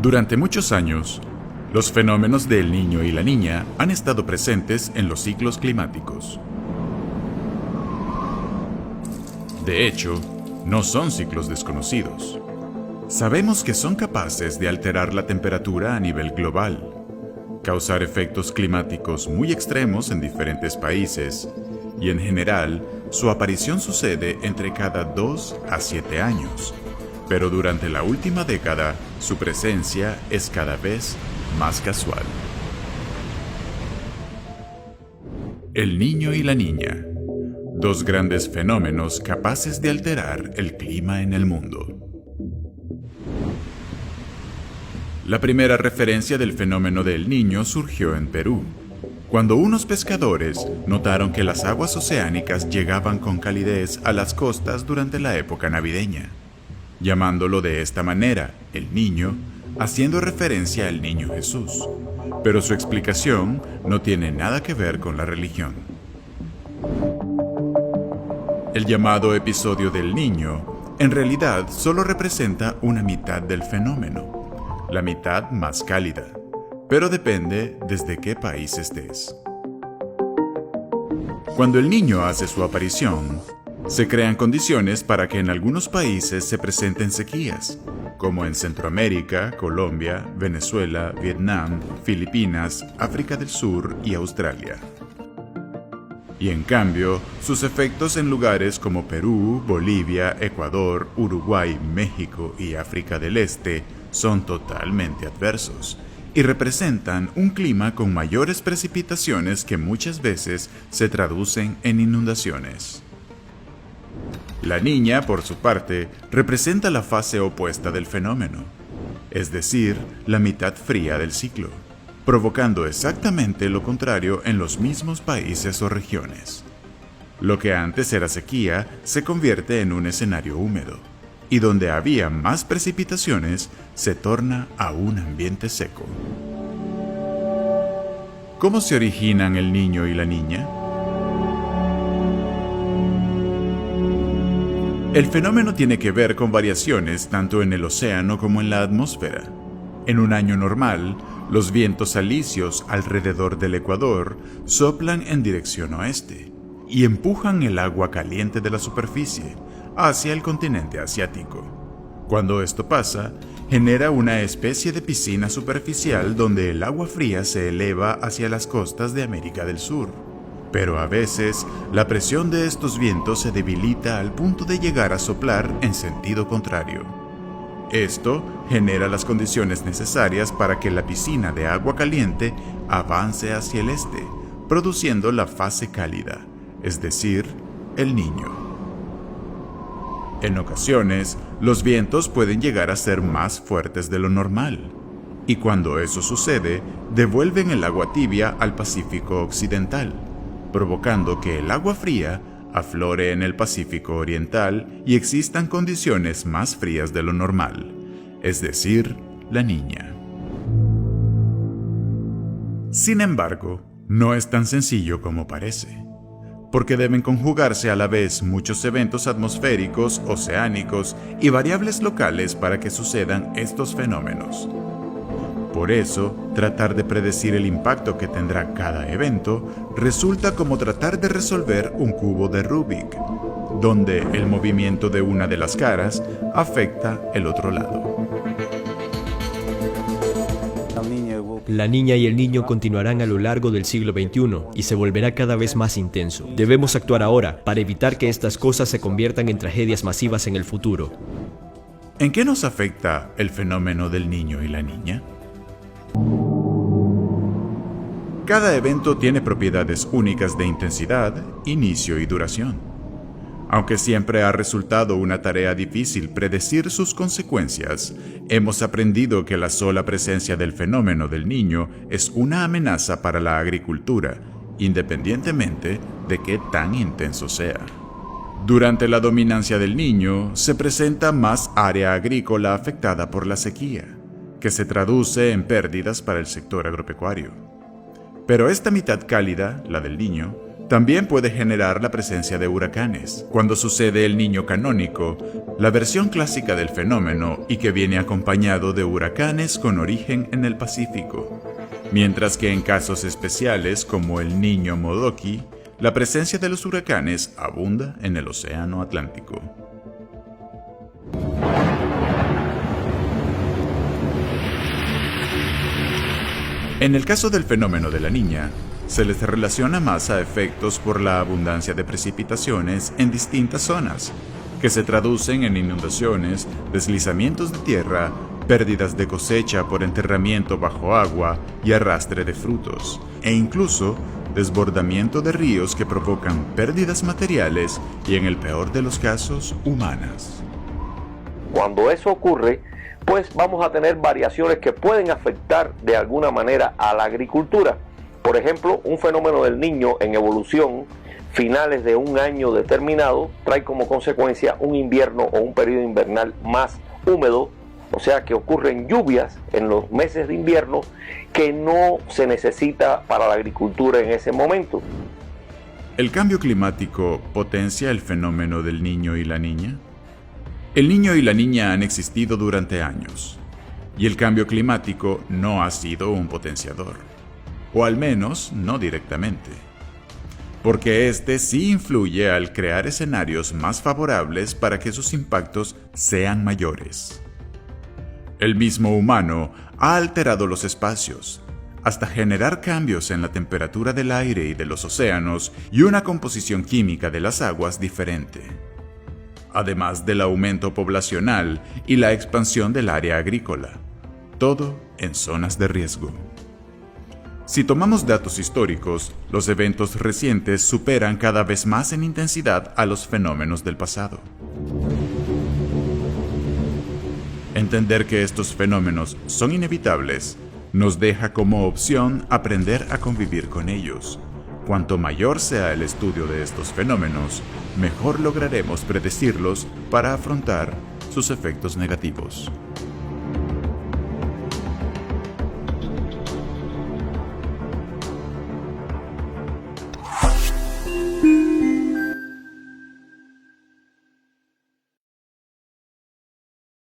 Durante muchos años, los fenómenos del Niño y la Niña han estado presentes en los ciclos climáticos. De hecho, no son ciclos desconocidos. Sabemos que son capaces de alterar la temperatura a nivel global, causar efectos climáticos muy extremos en diferentes países, y en general, su aparición sucede entre cada 2 a 7 años. Pero durante la última década, su presencia es cada vez más casual. El Niño y la Niña, dos grandes fenómenos capaces de alterar el clima en el mundo. La primera referencia del fenómeno del Niño surgió en Perú, cuando unos pescadores notaron que las aguas oceánicas llegaban con calidez a las costas durante la época navideña, llamándolo de esta manera, el Niño, haciendo referencia al Niño Jesús. Pero su explicación no tiene nada que ver con la religión. El llamado episodio del Niño, en realidad solo representa una mitad del fenómeno, la mitad más cálida, pero depende desde qué país estés. Cuando el Niño hace su aparición, se crean condiciones para que en algunos países se presenten sequías, como en Centroamérica, Colombia, Venezuela, Vietnam, Filipinas, África del Sur y Australia. Y en cambio, sus efectos en lugares como Perú, Bolivia, Ecuador, Uruguay, México y África del Este son totalmente adversos y representan un clima con mayores precipitaciones que muchas veces se traducen en inundaciones. La Niña, por su parte, representa la fase opuesta del fenómeno, es decir, la mitad fría del ciclo, provocando exactamente lo contrario en los mismos países o regiones. Lo que antes era sequía se convierte en un escenario húmedo, y donde había más precipitaciones se torna a un ambiente seco. ¿Cómo se originan el Niño y la Niña? El fenómeno tiene que ver con variaciones tanto en el océano como en la atmósfera. En un año normal, los vientos alisios alrededor del Ecuador soplan en dirección oeste y empujan el agua caliente de la superficie hacia el continente asiático. Cuando esto pasa, genera una especie de piscina superficial donde el agua fría se eleva hacia las costas de América del Sur. Pero a veces, la presión de estos vientos se debilita al punto de llegar a soplar en sentido contrario. Esto genera las condiciones necesarias para que la piscina de agua caliente avance hacia el este, produciendo la fase cálida, es decir, el Niño. En ocasiones, los vientos pueden llegar a ser más fuertes de lo normal, y cuando eso sucede, devuelven el agua tibia al Pacífico Occidental, provocando que el agua fría aflore en el Pacífico Oriental y existan condiciones más frías de lo normal, es decir, la Niña. Sin embargo, no es tan sencillo como parece, porque deben conjugarse a la vez muchos eventos atmosféricos, oceánicos y variables locales para que sucedan estos fenómenos. Por eso, tratar de predecir el impacto que tendrá cada evento resulta como tratar de resolver un cubo de Rubik, donde el movimiento de una de las caras afecta el otro lado. La Niña y el Niño continuarán a lo largo del siglo XXI y se volverá cada vez más intenso. Debemos actuar ahora para evitar que estas cosas se conviertan en tragedias masivas en el futuro. ¿En qué nos afecta el fenómeno del Niño y la Niña? Cada evento tiene propiedades únicas de intensidad, inicio y duración. Aunque siempre ha resultado una tarea difícil predecir sus consecuencias, hemos aprendido que la sola presencia del fenómeno del Niño es una amenaza para la agricultura, independientemente de qué tan intenso sea. Durante la dominancia del Niño, se presenta más área agrícola afectada por la sequía, que se traduce en pérdidas para el sector agropecuario. Pero esta mitad cálida, la del Niño, También puede generar la presencia de huracanes, cuando sucede el Niño canónico, la versión clásica del fenómeno y que viene acompañado de huracanes con origen en el Pacífico. Mientras que en casos especiales como el Niño Modoki, la presencia de los huracanes abunda en el Océano Atlántico. En el caso del fenómeno de la Niña, se les relaciona más a efectos por la abundancia de precipitaciones en distintas zonas, que se traducen en inundaciones, deslizamientos de tierra, pérdidas de cosecha por enterramiento bajo agua y arrastre de frutos, e incluso desbordamiento de ríos que provocan pérdidas materiales y, en el peor de los casos, humanas. Cuando eso ocurre, pues vamos a tener variaciones que pueden afectar de alguna manera a la agricultura. Por ejemplo, un fenómeno del Niño en evolución, finales de un año determinado, trae como consecuencia un invierno o un periodo invernal más húmedo, o sea que ocurren lluvias en los meses de invierno que no se necesita para la agricultura en ese momento. ¿El cambio climático potencia el fenómeno del Niño y la Niña? El Niño y la Niña han existido durante años, y el cambio climático no ha sido un potenciador, o al menos no directamente, porque este sí influye al crear escenarios más favorables para que sus impactos sean mayores. El mismo humano ha alterado los espacios, hasta generar cambios en la temperatura del aire y de los océanos y una composición química de las aguas diferente, además del aumento poblacional y la expansión del área agrícola, todo en zonas de riesgo. Si tomamos datos históricos, los eventos recientes superan cada vez más en intensidad a los fenómenos del pasado. Entender que estos fenómenos son inevitables nos deja como opción aprender a convivir con ellos. Cuanto mayor sea el estudio de estos fenómenos, mejor lograremos predecirlos para afrontar sus efectos negativos.